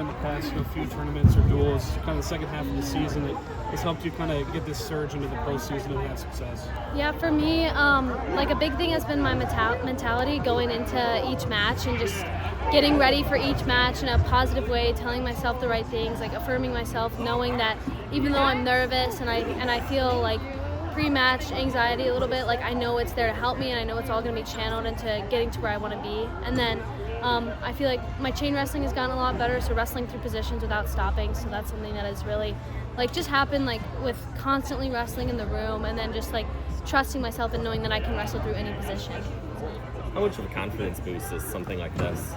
the past few tournaments or duels, kind of the second half of the season, that has helped you kind of get this surge into the postseason and have success? Yeah, for me, like a big thing has been my mentality going into each match and just getting ready for each match in a positive way, telling myself the right things, like affirming myself, knowing that even though I'm nervous and I feel like pre-match anxiety a little bit, like I know it's there to help me and I know it's all going to be channeled into getting to where I want to be. And then I feel like my chain wrestling has gotten a lot better, so wrestling through positions without stopping, so that's something that has really like just happened like with constantly wrestling in the room and then just like trusting myself and knowing that I can wrestle through any position. How much of a confidence boost is something like this?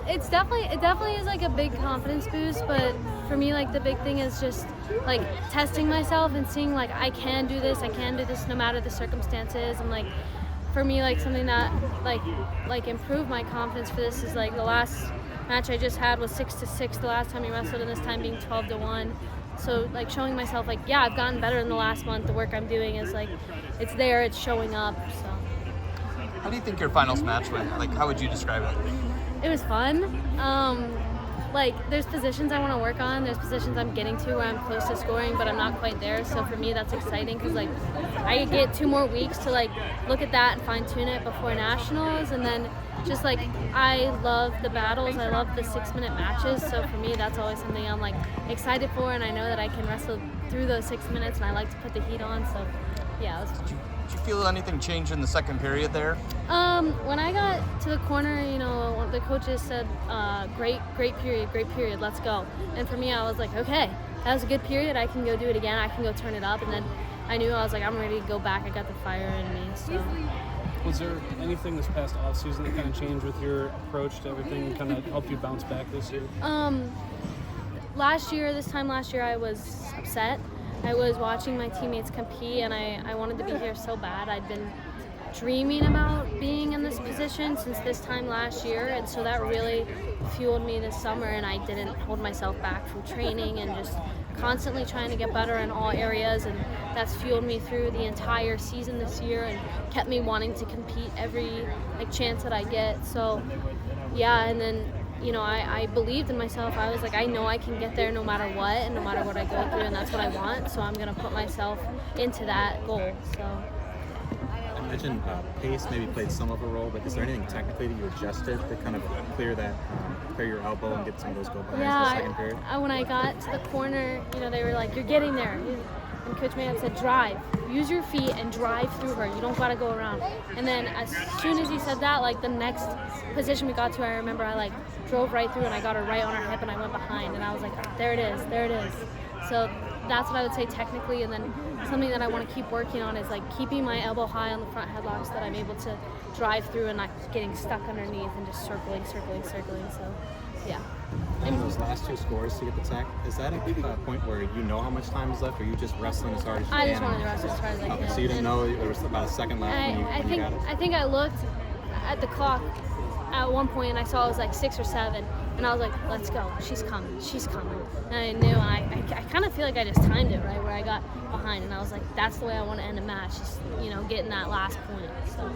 It definitely is like a big confidence boost, but for me like the big thing is just like testing myself and seeing like I can do this no matter the circumstances. And like for me like something that like improved my confidence for this is like the last match I just had was 6-6 the last time we wrestled, and this time being 12-1. So like showing myself like, yeah, I've gotten better in the last month. The work I'm doing is like it's there, it's showing up. So how do you think your finals match went? Like, how would you describe it? it was fun. Like there's positions I want to work on, there's positions I'm getting to where I'm close to scoring but I'm not quite there, so for me that's exciting because like I get 2 more weeks to like look at that and fine-tune it before nationals. And then just like I love the battles, I love the 6-minute matches, so for me that's always something I'm like excited for, and I know that I can wrestle through those 6 minutes and I like to put the heat on, so yeah, it was fun. Did you feel anything change in the second period there? When I got to the corner, you know, the coaches said, great period, let's go. And for me, I was like, okay, that was a good period. I can go do it again. I can go turn it up. And then I knew I was like, I'm ready to go back. I got the fire in me. So. Was there anything this past offseason that kind of changed with your approach to everything and kind of helped you bounce back this year? This time last year, I was upset. I was watching my teammates compete, and I wanted to be here so bad. I'd been dreaming about being in this position since this time last year, and so that really fueled me this summer, and I didn't hold myself back from training and just constantly trying to get better in all areas, and that's fueled me through the entire season this year and kept me wanting to compete every like chance that I get. So yeah, and then you know, I believed in myself. I was like, I know I can get there no matter what and no matter what I go through, and that's what I want, so I'm going to put myself into that goal. So I imagine pace maybe played some of a role, but is there anything technically that you adjusted to kind of clear your elbow and get some of those go behinds in the second period? When I got to the corner, you know, they were like, you're getting there. And Coach Mahan said, drive. Use your feet and drive through her. You don't got to go around. And then as soon as he said that, like the next position we got to, I remember I like drove right through and I got her right on her hip and I went behind. And I was like, there it is. So that's what I would say technically. And then something that I want to keep working on is like keeping my elbow high on the front headlock so that I'm able to drive through and not getting stuck underneath and just circling. So yeah. And those last 2 scores to get the tech, is that a point where you know how much time is left, or you just wrestling as hard as you can? I just wanted to wrestle as hard as I can. Okay, so you didn't know there was about a second left when you got it? I think I looked at the clock at one point and I saw it was like 6 or 7, and I was like, let's go, she's coming. And I knew, and I kind of feel like I just timed it right where I got behind, and I was like, that's the way I want to end a match, just, you know, getting that last point. So.